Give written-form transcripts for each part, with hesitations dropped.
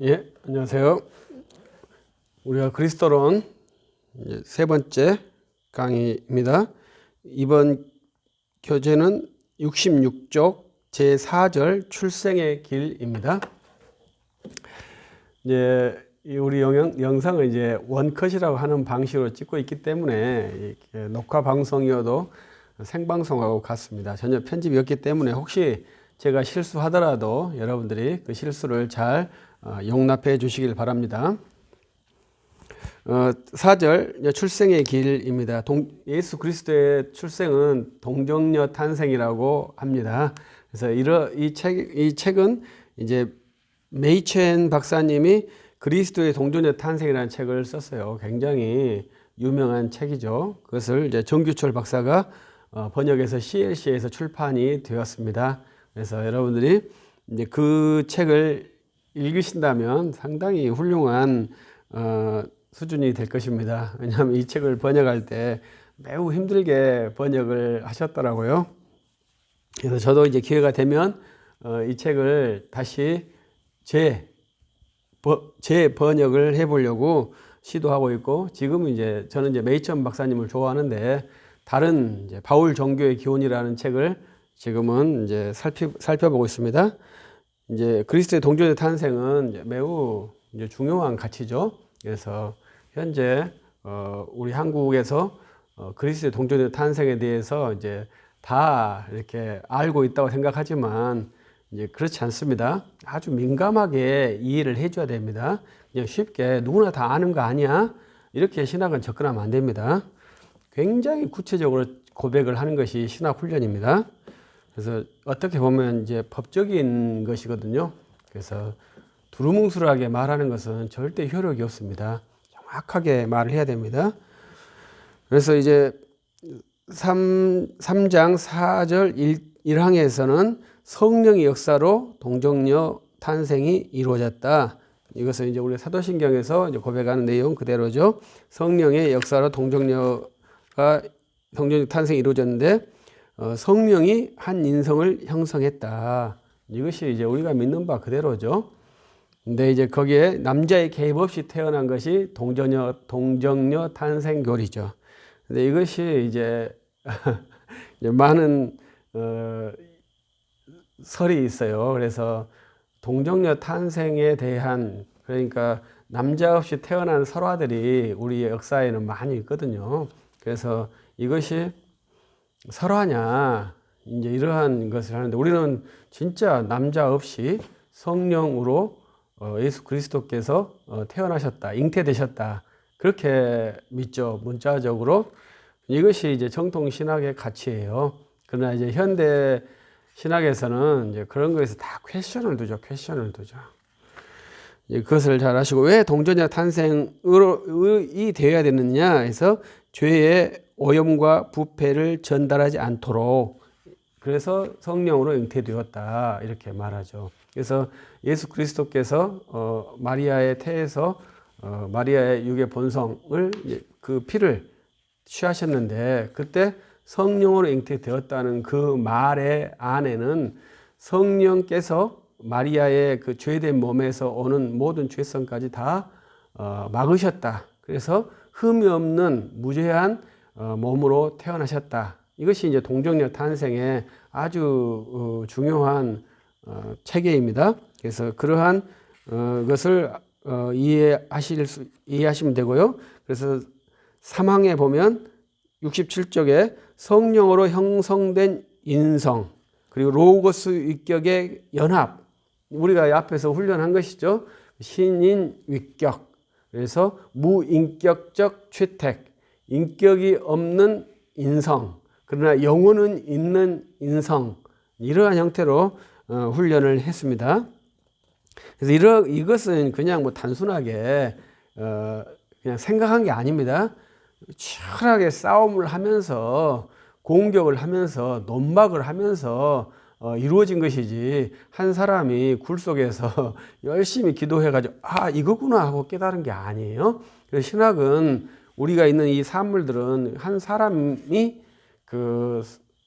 예, 안녕하세요. 우리가 그리스도론 세 번째 강의입니다. 이번 교재는 66쪽 제4절 출생의 길입니다. 이제 우리 영상을 이제 원컷이라고 하는 방식으로 찍고 있기 때문에 녹화 방송이어도 생방송하고 같습니다. 전혀 편집이 없기 때문에 혹시 제가 실수하더라도 여러분들이 그 실수를 잘 용납해 주시길 바랍니다. 4절 출생의 길입니다. 예수 그리스도의 출생은 동정녀 탄생이라고 합니다. 그래서 이 책은 이제 메이첸 박사님이 그리스도의 동정녀 탄생이라는 책을 썼어요. 굉장히 유명한 책이죠. 그것을 이제 정규철 박사가 번역해서 CLC에서 출판이 되었습니다. 그래서 여러분들이 이제 그 책을 읽으신다면 상당히 훌륭한 수준이 될 것입니다. 왜냐하면 이 책을 번역할 때 매우 힘들게 번역을 하셨더라고요. 그래서 저도 이제 기회가 되면 이 책을 다시 재번역을 해보려고 시도하고 있고, 지금은 이제 저는 이제 메이천 박사님을 좋아하는데 다른 이제 바울 종교의 기원이라는 책을 지금은 이제 살펴보고 있습니다. 이제 그리스도의 동정녀 탄생은 이제 매우 이제 중요한 가치죠. 그래서 현재 우리 한국에서 그리스도의 동정녀 탄생에 대해서 이제 다 이렇게 알고 있다고 생각하지만 이제 그렇지 않습니다. 아주 민감하게 이해를 해줘야 됩니다. 그냥 쉽게 누구나 다 아는 거 아니야? 이렇게 신학은 접근하면 안 됩니다. 굉장히 구체적으로 고백을 하는 것이 신학 훈련입니다. 그래서 어떻게 보면 이제 법적인 것이거든요. 그래서 두루뭉술하게 말하는 것은 절대 효력이 없습니다. 정확하게 말을 해야 됩니다. 그래서 이제 3장 4절 1항에서는 성령의 역사로 동정녀 탄생이 이루어졌다. 이것은 이제 우리 사도신경에서 이제 고백하는 내용 그대로죠. 성령의 역사로 동정녀 탄생이 이루어졌는데 성령이 한 인성을 형성했다. 이것이 이제 우리가 믿는 바 그대로죠. 근데 이제 거기에 남자의 개입 없이 태어난 것이 동정녀 탄생교리죠. 근데 이것이 이제 많은 설이 있어요. 그래서 동정녀 탄생에 대한, 그러니까 남자 없이 태어난 설화들이 우리의 역사에는 많이 있거든요. 그래서 이것이 설화냐, 이제 이러한 것을 하는데, 우리는 진짜 남자 없이 성령으로 예수 그리스도께서 태어나셨다, 잉태되셨다, 그렇게 믿죠. 문자적으로. 이것이 이제 정통 신학의 가치예요. 그러나 이제 현대 신학에서는 이제 그런 거에서 다 퀘션을 두죠. 그것을 잘 아시고, 왜 동정녀 탄생이 되어야 되느냐 해서 죄의 오염과 부패를 전달하지 않도록, 그래서 성령으로 잉태되었다, 이렇게 말하죠. 그래서 예수 그리스도께서 마리아의 태에서 마리아의 육의 본성을, 그 피를 취하셨는데, 그때 성령으로 잉태되었다는 그 말의 안에는 성령께서 마리아의 그 죄된 몸에서 오는 모든 죄성까지 다 막으셨다. 그래서 흠이 없는 무죄한 몸으로 태어나셨다. 이것이 이제 동정녀 탄생의 아주 중요한 체계입니다. 그래서 그러한 것을 이해하시면 되고요. 그래서 3항에 보면 67쪽에 성령으로 형성된 인성, 그리고 로고스 위격의 연합, 우리가 앞에서 훈련한 것이죠. 신인 위격, 그래서 무인격적 채택, 인격이 없는 인성, 그러나 영혼은 있는 인성, 이러한 형태로 훈련을 했습니다. 그래서 이것은 그냥 뭐 단순하게 그냥 생각한 게 아닙니다. 치열하게 싸움을 하면서, 공격을 하면서, 논박을 하면서 이루어진 것이지, 한 사람이 굴 속에서 열심히 기도해가지고 이거구나 하고 깨달은 게 아니에요. 그래서 신학은, 우리가 있는 이 산물들은 한 사람이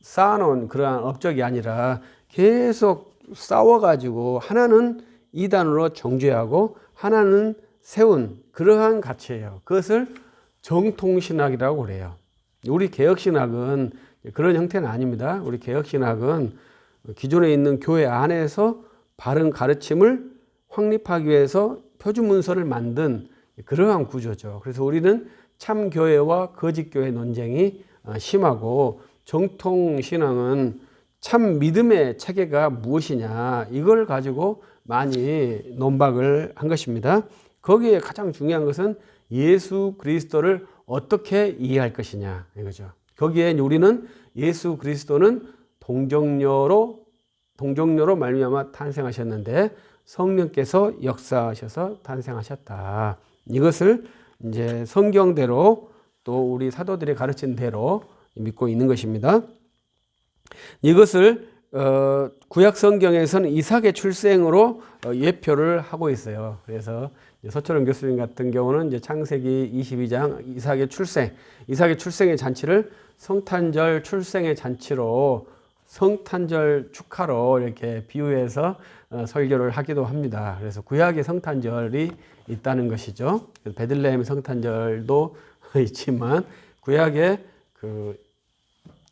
쌓아놓은 그러한 업적이 아니라 계속 싸워가지고, 하나는 이단으로 정죄하고 하나는 세운 그러한 가치예요. 그것을 정통신학이라고 그래요. 우리 개혁신학은 그런 형태는 아닙니다. 우리 개혁신학은 기존에 있는 교회 안에서 바른 가르침을 확립하기 위해서 표준문서를 만든 그러한 구조죠. 그래서 우리는 참교회와 거짓교회 논쟁이 심하고, 정통신앙은 참 믿음의 체계가 무엇이냐 이걸 가지고 많이 논박을 한 것입니다. 거기에 가장 중요한 것은 예수 그리스도를 어떻게 이해할 것이냐 이거죠. 거기에 우리는 예수 그리스도는 동정녀로 말미암아 탄생하셨는데 성령께서 역사하셔서 탄생하셨다. 이것을 이제 성경대로 또 우리 사도들이 가르친 대로 믿고 있는 것입니다. 이것을 구약 성경에서는 이삭의 출생으로 예표를 하고 있어요. 그래서 서철원 교수님 같은 경우는 이제 창세기 22장 이삭의 출생의 잔치를 성탄절 출생의 잔치로, 성탄절 축하로 이렇게 비유해서 설교를 하기도 합니다. 그래서 구약의 성탄절이 있다는 것이죠. 베들레헴 성탄절도 있지만 구약의 그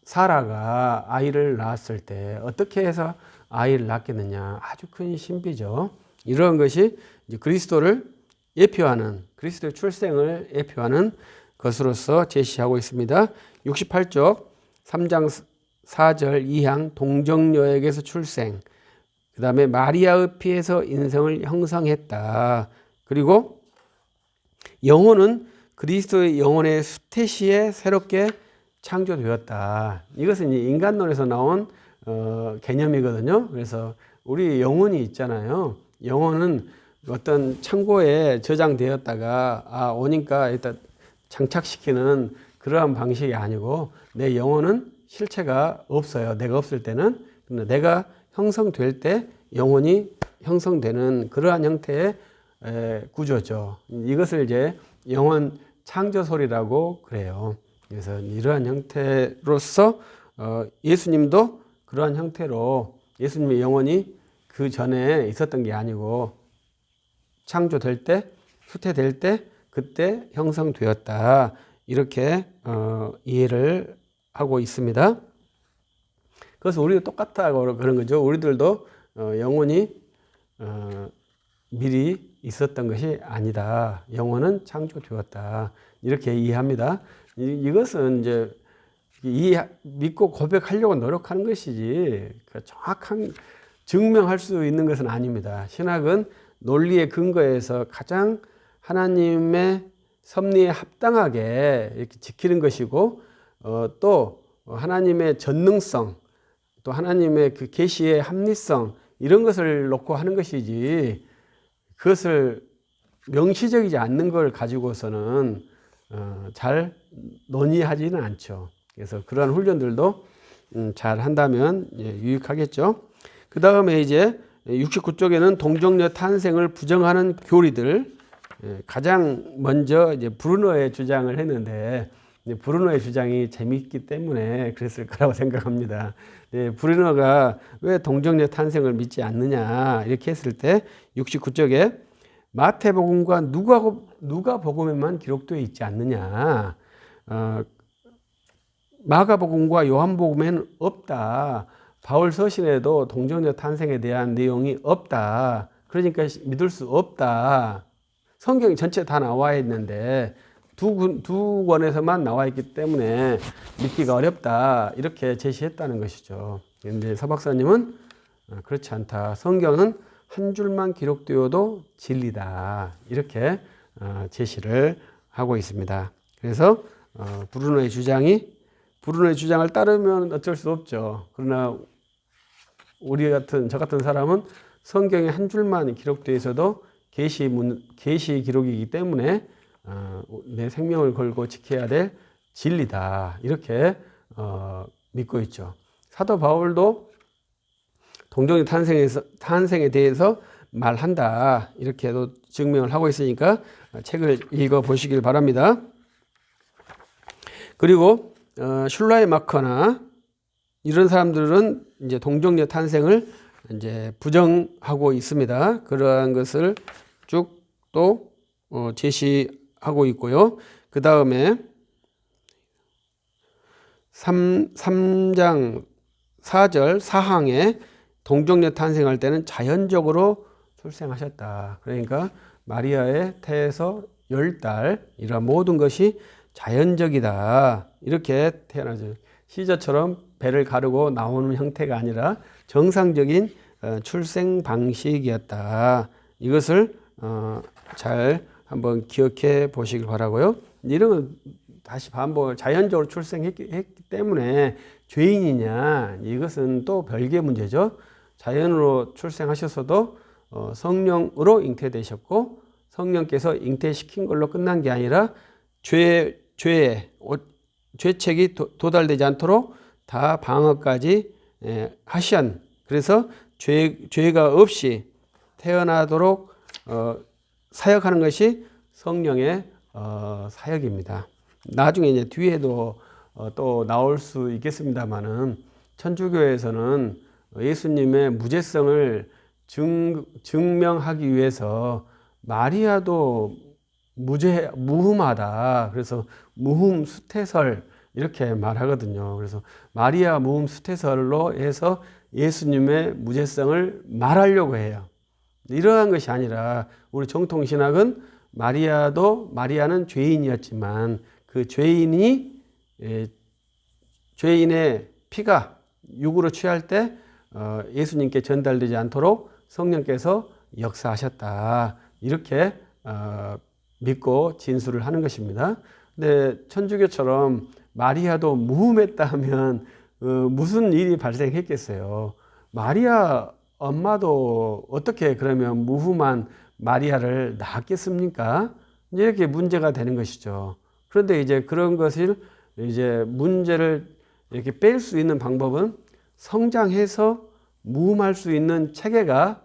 사라가 아이를 낳았을 때 어떻게 해서 아이를 낳겠느냐, 아주 큰 신비죠. 이런 것이 이제 그리스도를 예표하는, 그리스도의 출생을 예표하는 것으로서 제시하고 있습니다. 68쪽 3장 4절 2항 동정녀에게서 출생, 그 다음에 마리아의 피에서 인성을 형성했다. 그리고 영혼은 그리스도의 영혼의 수태시에 새롭게 창조되었다. 이것은 인간론에서 나온 개념이거든요. 그래서 우리 영혼이 있잖아요. 영혼은 어떤 창고에 저장되었다가 오니까 일단 장착시키는 그러한 방식이 아니고, 내 영혼은 실체가 없어요. 내가 없을 때는. 근데 내가 형성될 때 영혼이 형성되는 그러한 형태의 구조죠. 이것을 이제 영혼 창조설이라고 그래요. 그래서 이러한 형태로서 예수님도 그러한 형태로, 예수님의 영혼이 그 전에 있었던 게 아니고 창조될 때, 후퇴될 때 그때 형성되었다. 이렇게 이해를 하고 있습니다. 그래서 우리도 똑같다고 그런 거죠. 우리들도 영혼이 미리 있었던 것이 아니다. 영혼은 창조되었다. 이렇게 이해합니다. 이것은 이제 믿고 고백하려고 노력하는 것이지 정확한 증명할 수 있는 것은 아닙니다. 신학은 논리의 근거에서 가장 하나님의 섭리에 합당하게 이렇게 지키는 것이고, 또 하나님의 전능성, 또 하나님의 그 계시의 합리성, 이런 것을 놓고 하는 것이지, 그것을 명시적이지 않는 걸 가지고서는 잘 논의하지는 않죠. 그래서 그러한 훈련들도 잘 한다면 유익하겠죠. 그 다음에 이제 69쪽에는 동정녀 탄생을 부정하는 교리들, 가장 먼저 이제 브루너의 주장을 했는데, 브루너의 주장이 재미있기 때문에 그랬을 거라고 생각합니다. 브루너가 왜 동정녀 탄생을 믿지 않느냐 이렇게 했을 때 69쪽에 마태복음과 누가복음에만 기록되어 있지 않느냐, 마가복음과 요한복음에는 없다. 바울 서신에도 동정녀 탄생에 대한 내용이 없다. 그러니까 믿을 수 없다. 성경이 전체 다 나와 있는데 두 권에서만 나와 있기 때문에 믿기가 어렵다. 이렇게 제시했다는 것이죠. 그런데 서 박사님은 그렇지 않다. 성경은 한 줄만 기록되어도 진리다. 이렇게 제시를 하고 있습니다. 그래서 브루노의 주장을 따르면 어쩔 수 없죠. 그러나 저 같은 사람은 성경에 한 줄만 기록되어 있어도 계시 기록이기 때문에 내 생명을 걸고 지켜야 될 진리다. 이렇게 믿고 있죠. 사도 바울도 동정녀 탄생에 대해서 말한다. 이렇게도 증명을 하고 있으니까 책을 읽어 보시길 바랍니다. 그리고 슐라이마커나 이런 사람들은 이제 동정녀 탄생을 이제 부정하고 있습니다. 그러한 것을 쭉 또 제시하고 있고요. 그 다음에 3장 4절 4항에 동정녀 탄생할 때는 자연적으로 출생하셨다. 그러니까 마리아의 태에서 10달 이러한 모든 것이 자연적이다. 이렇게 태어나죠. 시저처럼 배를 가르고 나오는 형태가 아니라 정상적인 출생 방식이었다. 이것을 잘 한번 기억해 보시길 바라고요. 이런 건 다시 반복 자연적으로 출생했기 때문에 죄인이냐 이것은 또 별개의 문제죠. 자연으로 출생하셨어도 성령으로 잉태되셨고 성령께서 잉태시킨 걸로 끝난 게 아니라 죄책이 도달되지 않도록 다 방어까지 하시한 그래서 죄가 없이 태어나도록 사역하는 것이 성령의 사역입니다. 나중에 이제 뒤에도 또 나올 수 있겠습니다만은 천주교에서는 예수님의 무죄성을 증명하기 위해서 마리아도 무흠하다. 그래서 무흠 수태설 이렇게 말하거든요. 그래서 마리아 무흠 수태설로 해서 예수님의 무죄성을 말하려고 해요. 이러한 것이 아니라 우리 정통신학은 마리아는 죄인이었지만 그 죄인의 피가 육으로 취할 때 예수님께 전달되지 않도록 성령께서 역사하셨다. 이렇게 믿고 진술을 하는 것입니다. 근데 천주교처럼 마리아도 무흠했다 하면 무슨 일이 발생했겠어요. 마리아 엄마도 어떻게 그러면 무흠한 마리아를 낳았겠습니까? 이렇게 문제가 되는 것이죠. 그런데 이제 그런 것을 이제 문제를 이렇게 뺄 수 있는 방법은 성장해서 무흠할 수 있는 체계가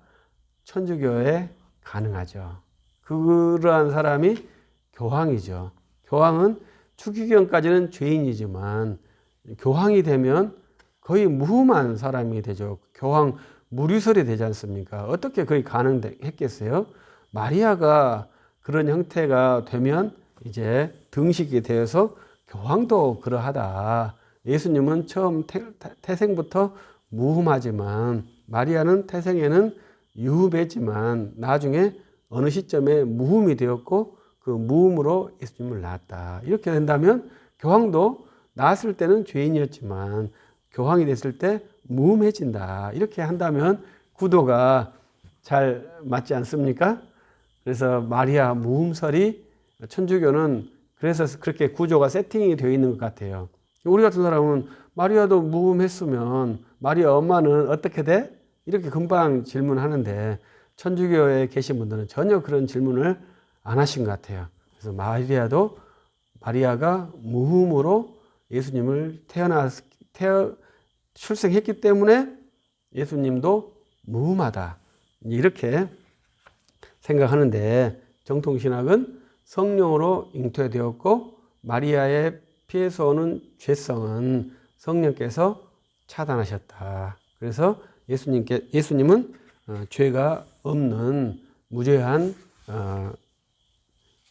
천주교에 가능하죠. 그러한 사람이 교황이죠. 교황은 추기경까지는 죄인이지만 교황이 되면 거의 무흠한 사람이 되죠. 교황 무류설이 되지 않습니까? 어떻게 그게 가능했겠어요? 마리아가 그런 형태가 되면 이제 등식이 되어서 교황도 그러하다. 예수님은 처음 태생부터 무흠하지만 마리아는 태생에는 유흡했지만 나중에 어느 시점에 무흠이 되었고 그 무흠으로 예수님을 낳았다. 이렇게 된다면 교황도 낳았을 때는 죄인이었지만 교황이 됐을 때 무흠해진다. 이렇게 한다면 구도가 잘 맞지 않습니까? 그래서 마리아 무흠설이 천주교는 그래서 그렇게 구조가 세팅이 되어 있는 것 같아요. 우리 같은 사람은 마리아도 무흠했으면 마리아 엄마는 어떻게 돼? 이렇게 금방 질문하는데 천주교에 계신 분들은 전혀 그런 질문을 안 하신 것 같아요. 그래서 마리아가 무흠으로 예수님을 출생했기 때문에 예수님도 무흠하다. 이렇게 생각하는데 정통신학은 성령으로 잉태되었고 마리아의 피에서 오는 죄성은 성령께서 차단하셨다. 그래서 예수님은 죄가 없는 무죄한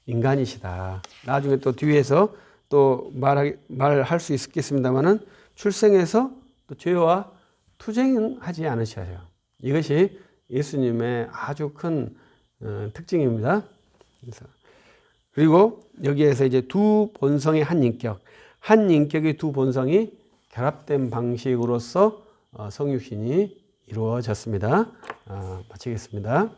인간이시다. 나중에 또 뒤에서 또 말할 수 있겠습니다만은 출생해서 또 죄와 투쟁은 하지 않으셔요. 이것이 예수님의 아주 큰 특징입니다. 그리고 여기에서 이제 두 본성의 한 인격의 두 본성이 결합된 방식으로서 성육신이 이루어졌습니다. 마치겠습니다.